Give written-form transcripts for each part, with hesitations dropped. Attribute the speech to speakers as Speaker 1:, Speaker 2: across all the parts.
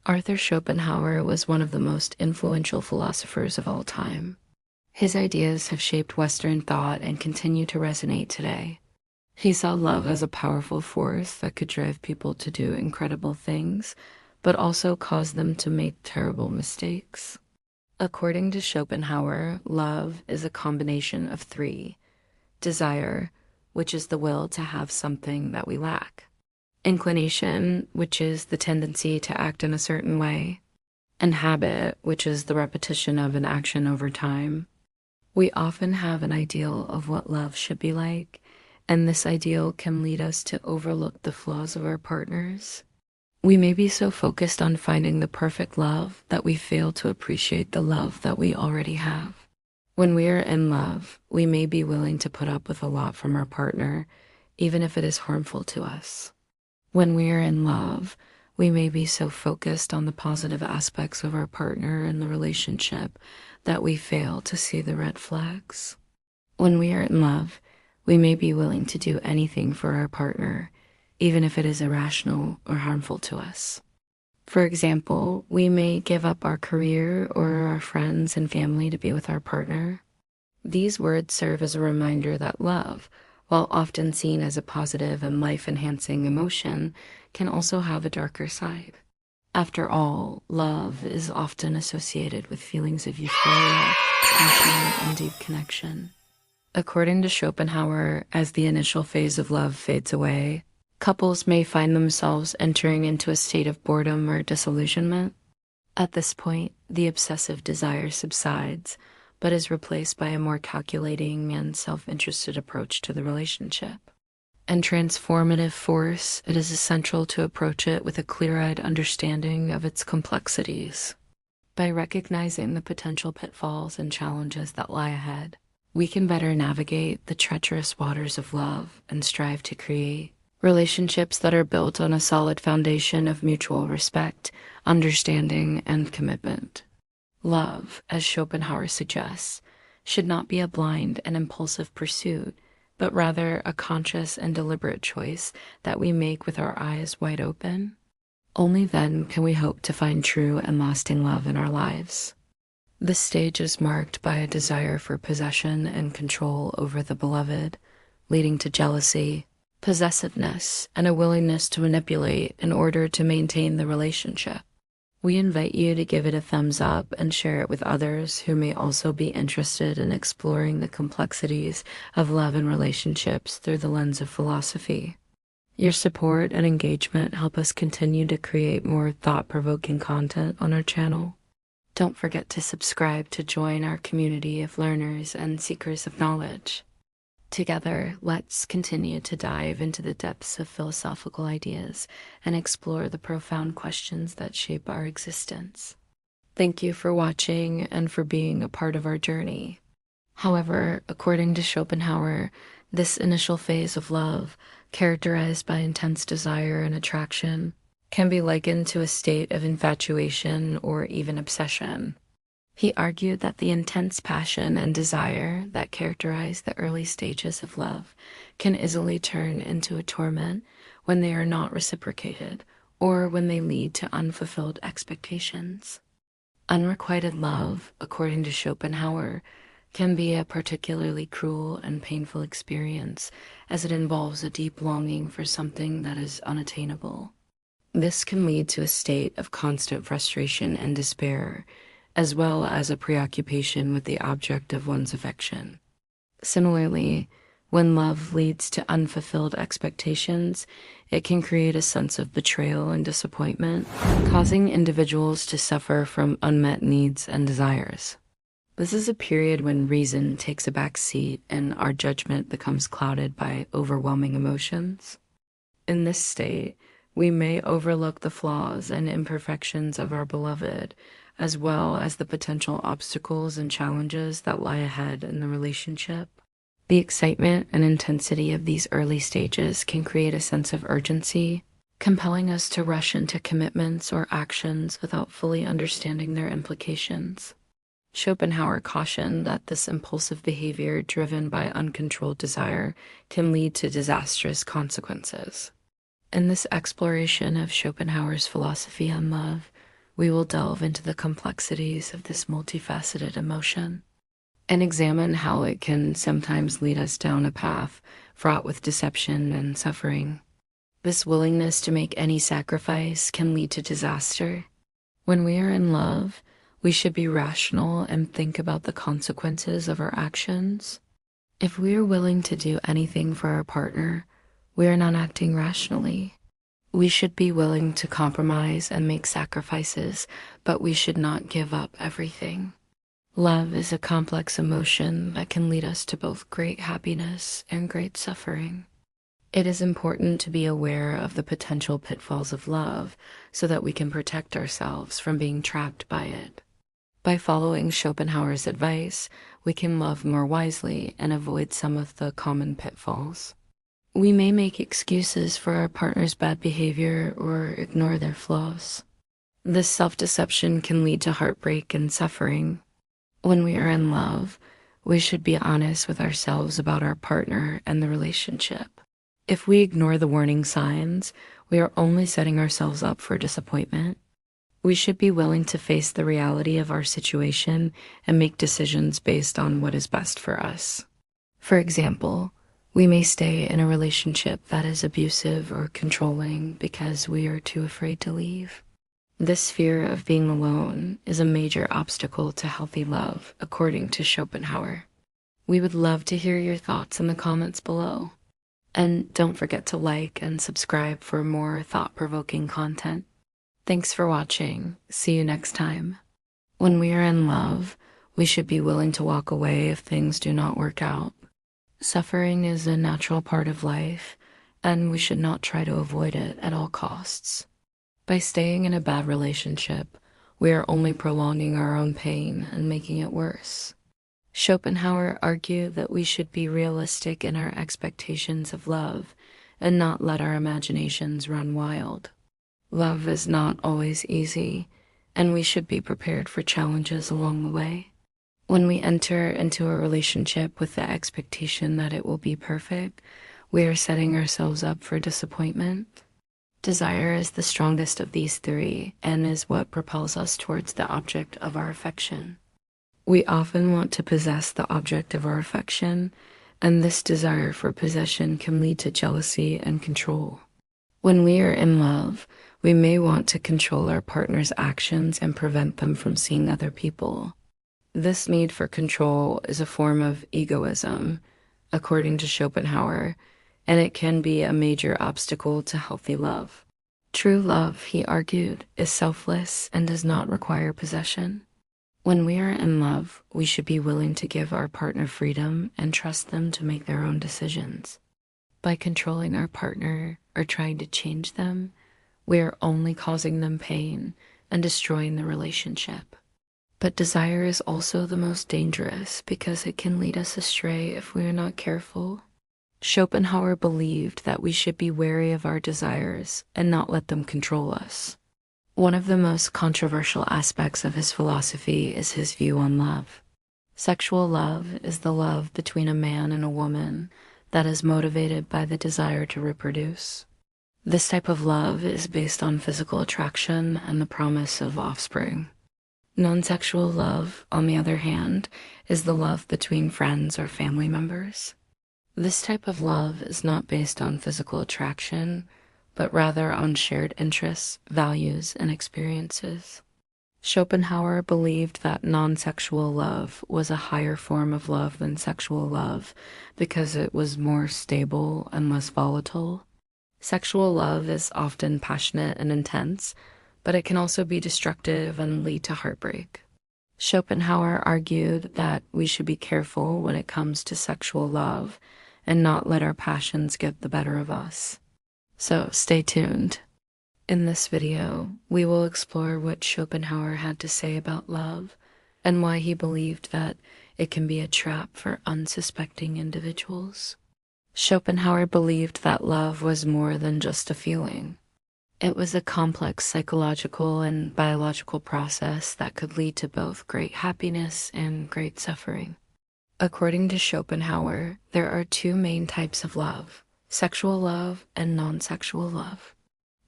Speaker 1: Arthur Schopenhauer was one of the most influential philosophers of all time. His ideas have shaped Western thought and continue to resonate today. He saw love as a powerful force that could drive people to do incredible things, but also cause them to make terrible mistakes. According to Schopenhauer, love is a combination of three: desire, which is the will to have something that we lack; inclination, which is the tendency to act in a certain way; and habit, which is the repetition of an action over time. We often have an ideal of what love should be like, and this ideal can lead us to overlook the flaws of our partners. We may be so focused on finding the perfect love that we fail to appreciate the love that we already have. When we are in love, we may be willing to put up with a lot from our partner, even if it is harmful to us. When we are in love, we may be so focused on the positive aspects of our partner and the relationship that we fail to see the red flags. When we are in love, we may be willing to do anything for our partner, even if it is irrational or harmful to us. For example, we may give up our career or our friends and family to be with our partner. These words serve as a reminder that love, while often seen as a positive and life-enhancing emotion, can also have a darker side. After all, love is often associated with feelings of euphoria, passion, and deep connection. According to Schopenhauer, as the initial phase of love fades away, couples may find themselves entering into a state of boredom or disillusionment. At this point, the obsessive desire subsides, but is replaced by a more calculating and self-interested approach to the relationship. And transformative force, it is essential to approach it with a clear-eyed understanding of its complexities. By recognizing the potential pitfalls and challenges that lie ahead, we can better navigate the treacherous waters of love and strive to create relationships that are built on a solid foundation of mutual respect, understanding, and commitment. Love, as Schopenhauer suggests, should not be a blind and impulsive pursuit, but rather a conscious and deliberate choice that we make with our eyes wide open. Only then can we hope to find true and lasting love in our lives. This stage is marked by a desire for possession and control over the beloved, leading to jealousy, possessiveness, and a willingness to manipulate in order to maintain the relationship. We invite you to give it a thumbs up and share it with others who may also be interested in exploring the complexities of love and relationships through the lens of philosophy. Your support and engagement help us continue to create more thought-provoking content on our channel. Don't forget to subscribe to join our community of learners and seekers of knowledge. Together, let's continue to dive into the depths of philosophical ideas and explore the profound questions that shape our existence. Thank you for watching and for being a part of our journey. However, according to Schopenhauer, this initial phase of love, characterized by intense desire and attraction, can be likened to a state of infatuation or even obsession. He argued that the intense passion and desire that characterize the early stages of love can easily turn into a torment when they are not reciprocated or when they lead to unfulfilled expectations. Unrequited love, according to Schopenhauer, can be a particularly cruel and painful experience as it involves a deep longing for something that is unattainable. This can lead to a state of constant frustration and despair, as well as a preoccupation with the object of one's affection. Similarly, when love leads to unfulfilled expectations, it can create a sense of betrayal and disappointment, causing individuals to suffer from unmet needs and desires. This is a period when reason takes a back seat and our judgment becomes clouded by overwhelming emotions. In this state, we may overlook the flaws and imperfections of our beloved, as well as the potential obstacles and challenges that lie ahead in the relationship. The excitement and intensity of these early stages can create a sense of urgency, compelling us to rush into commitments or actions without fully understanding their implications. Schopenhauer cautioned that this impulsive behavior driven by uncontrolled desire can lead to disastrous consequences. In this exploration of Schopenhauer's philosophy on love, we will delve into the complexities of this multifaceted emotion and examine how it can sometimes lead us down a path fraught with deception and suffering. This willingness to make any sacrifice can lead to disaster. When we are in love, we should be rational and think about the consequences of our actions. If we are willing to do anything for our partner, we are not acting rationally. We should be willing to compromise and make sacrifices, but we should not give up everything. Love is a complex emotion that can lead us to both great happiness and great suffering. It is important to be aware of the potential pitfalls of love so that we can protect ourselves from being trapped by it. By following Schopenhauer's advice, we can love more wisely and avoid some of the common pitfalls. We may make excuses for our partner's bad behavior or ignore their flaws. This self-deception can lead to heartbreak and suffering. When we are in love, we should be honest with ourselves about our partner and the relationship. If we ignore the warning signs, we are only setting ourselves up for disappointment. We should be willing to face the reality of our situation and make decisions based on what is best for us. For example, we may stay in a relationship that is abusive or controlling because we are too afraid to leave. This fear of being alone is a major obstacle to healthy love, according to Schopenhauer. We would love to hear your thoughts in the comments below. And don't forget to like and subscribe for more thought-provoking content. Thanks for watching. See you next time. When we are in love, we should be willing to walk away if things do not work out. Suffering is a natural part of life, and we should not try to avoid it at all costs. By staying in a bad relationship, we are only prolonging our own pain and making it worse. Schopenhauer argued that we should be realistic in our expectations of love and not let our imaginations run wild. Love is not always easy, and we should be prepared for challenges along the way. When we enter into a relationship with the expectation that it will be perfect, we are setting ourselves up for disappointment. Desire is the strongest of these three and is what propels us towards the object of our affection. We often want to possess the object of our affection, and this desire for possession can lead to jealousy and control. When we are in love, we may want to control our partner's actions and prevent them from seeing other people. This need for control is a form of egoism, according to Schopenhauer, and it can be a major obstacle to healthy love. True love, he argued, is selfless and does not require possession. When we are in love, we should be willing to give our partner freedom and trust them to make their own decisions. By controlling our partner or trying to change them, we are only causing them pain and destroying the relationship. But desire is also the most dangerous because it can lead us astray if we are not careful. Schopenhauer believed that we should be wary of our desires and not let them control us. One of the most controversial aspects of his philosophy is his view on love. Sexual love is the love between a man and a woman that is motivated by the desire to reproduce. This type of love is based on physical attraction and the promise of offspring. Non-sexual love, on the other hand, is the love between friends or family members. This type of love is not based on physical attraction, but rather on shared interests, values, and experiences. Schopenhauer believed that non-sexual love was a higher form of love than sexual love because it was more stable and less volatile. Sexual love is often passionate and intense, but it can also be destructive and lead to heartbreak. Schopenhauer argued that we should be careful when it comes to sexual love and not let our passions get the better of us. So stay tuned. In this video, we will explore what Schopenhauer had to say about love and why he believed that it can be a trap for unsuspecting individuals. Schopenhauer believed that love was more than just a feeling. It was a complex psychological and biological process that could lead to both great happiness and great suffering. According to Schopenhauer, there are two main types of love: sexual love and non-sexual love.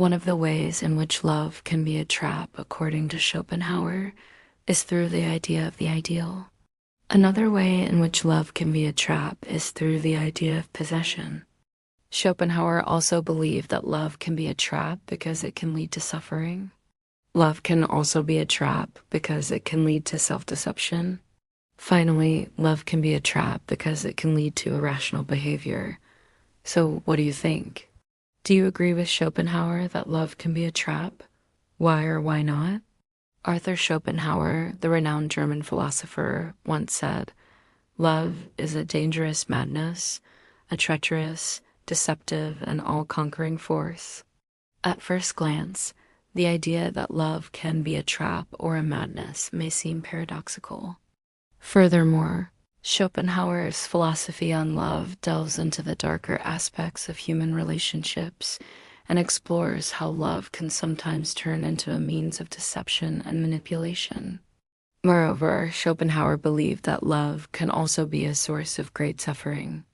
Speaker 1: One of the ways in which love can be a trap, according to Schopenhauer, is through the idea of the ideal. Another way in which love can be a trap is through the idea of possession. Schopenhauer also believed that love can be a trap because it can lead to suffering. Love can also be a trap because it can lead to self-deception. Finally, love can be a trap because it can lead to irrational behavior. So what do you think? Do you agree with Schopenhauer that love can be a trap? Why or why not? Arthur Schopenhauer, the renowned German philosopher, once said, "Love is a dangerous madness, a treacherous, deceptive, and all-conquering force." At first glance, the idea that love can be a trap or a madness may seem paradoxical. Furthermore, Schopenhauer's philosophy on love delves into the darker aspects of human relationships and explores how love can sometimes turn into a means of deception and manipulation. Moreover, Schopenhauer believed that love can also be a source of great suffering.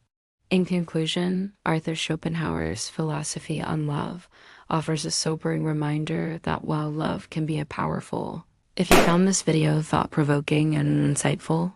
Speaker 1: In conclusion, Arthur Schopenhauer's philosophy on love offers a sobering reminder that while love can be powerful, if you found this video thought-provoking and insightful,